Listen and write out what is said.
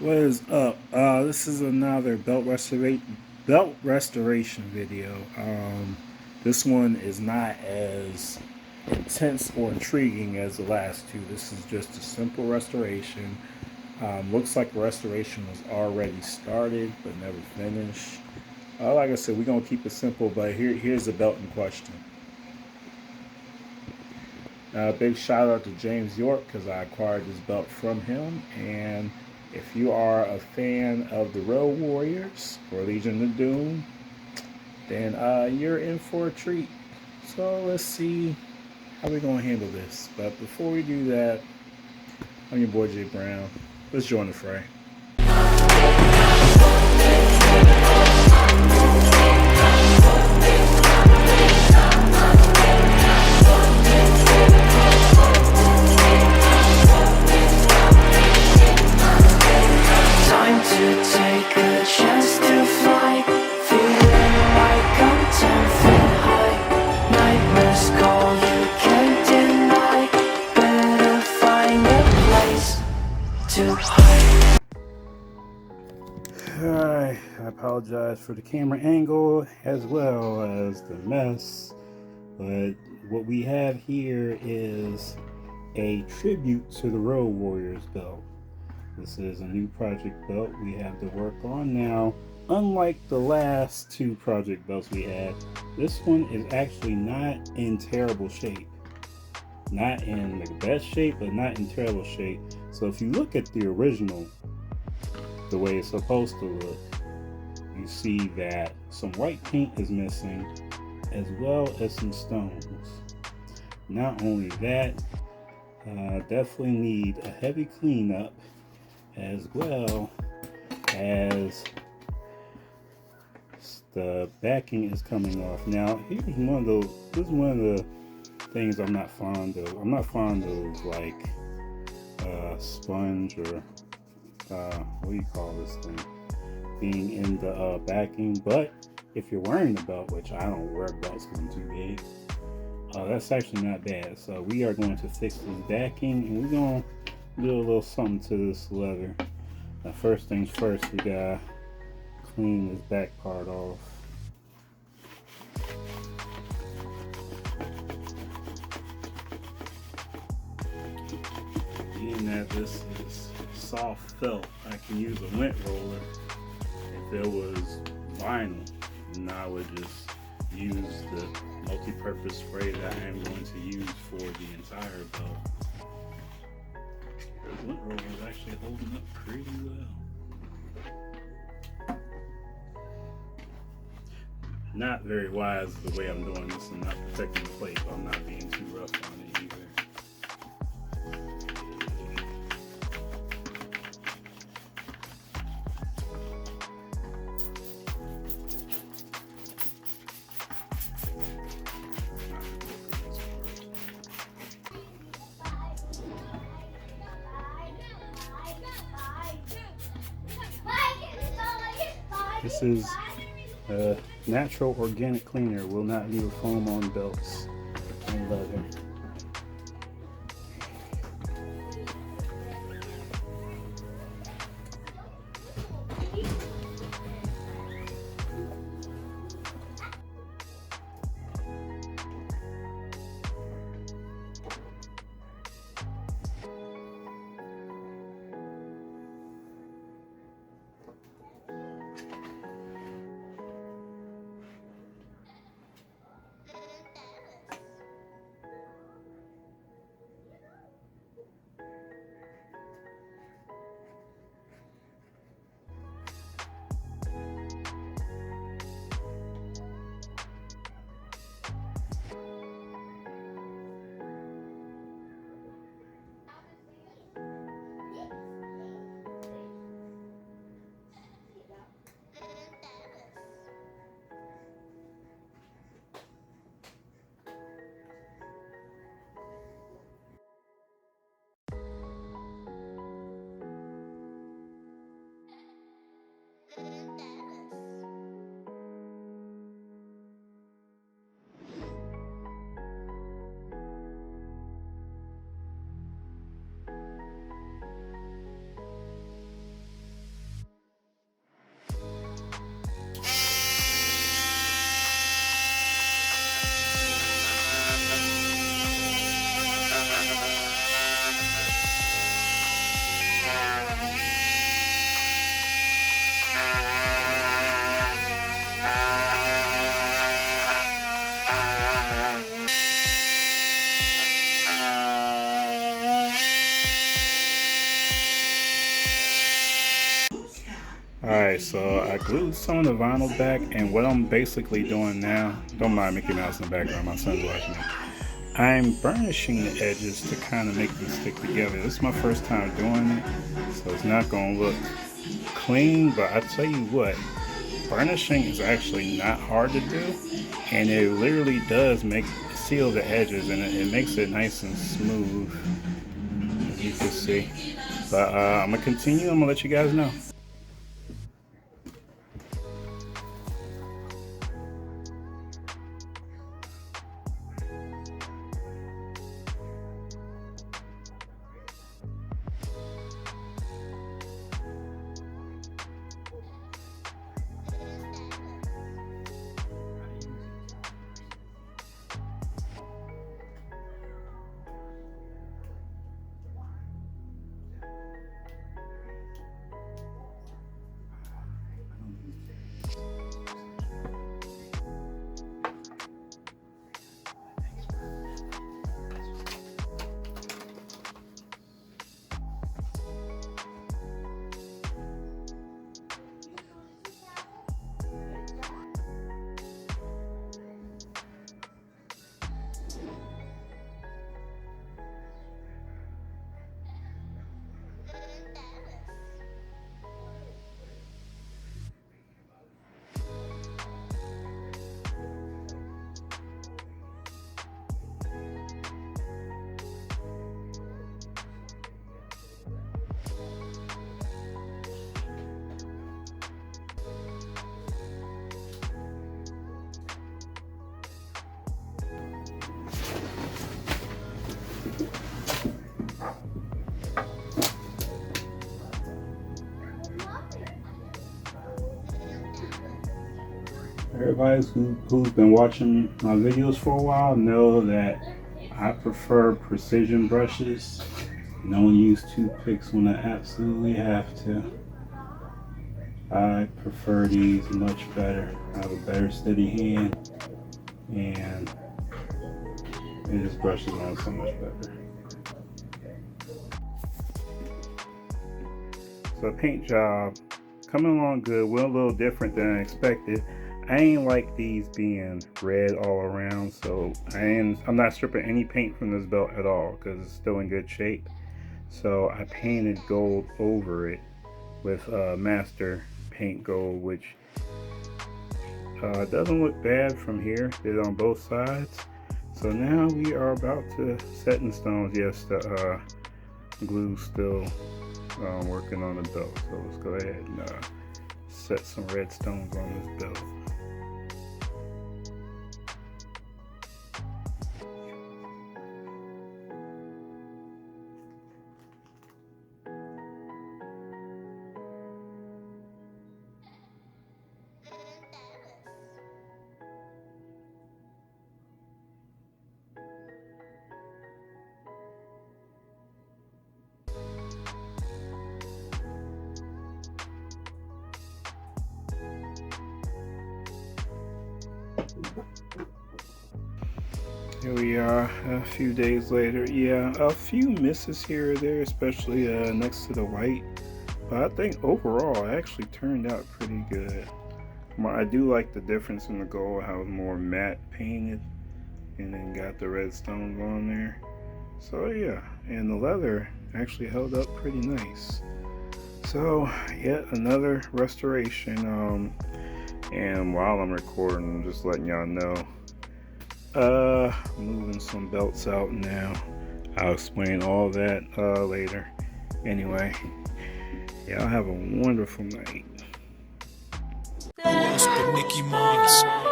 What is up? This is another belt restoration video. This one is not as intense or intriguing as the last two. This is just a simple restoration. Looks like the restoration was already started but never finished. Like I said, we're gonna keep it simple, but here's the belt in question. Big shout out to James York because I acquired this belt from him. And if you are a fan of the Road Warriors or Legion of Doom, then you're in for a treat. So let's see how we're going to handle this. But before we do that, I'm your boy Jay Brown. Let's join the fray. Alright, I apologize for the camera angle as well as the mess, but what we have here is a tribute to the Road Warriors belt. This is a new project belt we have to work on now. Unlike the last two project belts we had, this one is actually not in terrible shape. Not in the best shape, but not in terrible shape. So if you look at the original, the way it's supposed to look, you see that some white paint is missing as well as some stones. Not only that, definitely need a heavy cleanup as well as the backing is coming off. Now this is one of the things I'm not fond of. I'm not fond of like sponge or what do you call this thing being in the backing, but if you're wearing the belt, which I don't wear belts because I'm too big, that's actually not bad. So we are going to fix this backing and we're going to do a little something to this leather. Now first things first, we gotta clean this back part off. Being that this is soft felt, I can use a lint roller. If it was vinyl, then I would just use the multi-purpose spray that I am going to use for the entire belt. The lint roller is actually holding up pretty well. Not very wise the way I'm doing this and not protecting the plate, but I'm not being too rough on it either. This is a natural organic cleaner. Will not leave a foam on belts and leather. Alright, so I glued some of the vinyl back, and what I'm basically doing now, don't mind Mickey Mouse in the background, my son's watching me. I'm burnishing the edges to kind of make them stick together. This is my first time doing it, so it's not going to look clean, but I tell you what, burnishing is actually not hard to do, and it literally does seal the edges, and it makes it nice and smooth, as you can see. But I'm going to continue, I'm going to let you guys know. Everybody who's been watching my videos for a while know that I prefer precision brushes. Don't use toothpicks when I absolutely have to. I prefer these much better. I have a better steady hand, and it just brushes on so much better. So the paint job coming along good. Went a little different than I expected. I ain't like these being red all around, so I'm not stripping any paint from this belt at all because it's still in good shape. So I painted gold over it with Master Paint Gold, which doesn't look bad from here. Did it on both sides. So now we are about to set in stones. Yes, the glue still working on the belt. So let's go ahead and set some red stones on this belt. Here we are a few days later. Yeah, a few misses here or there, especially next to the white. But I think overall it actually turned out pretty good. I do like the difference in the gold, how it's more matte painted and then got the red stones on there. So yeah, and the leather actually held up pretty nice. So yet another restoration. And while I'm recording, I'm just letting y'all know, moving some belts out now. I'll explain all that later. Anyway, y'all have a wonderful night. Mickey Mouse.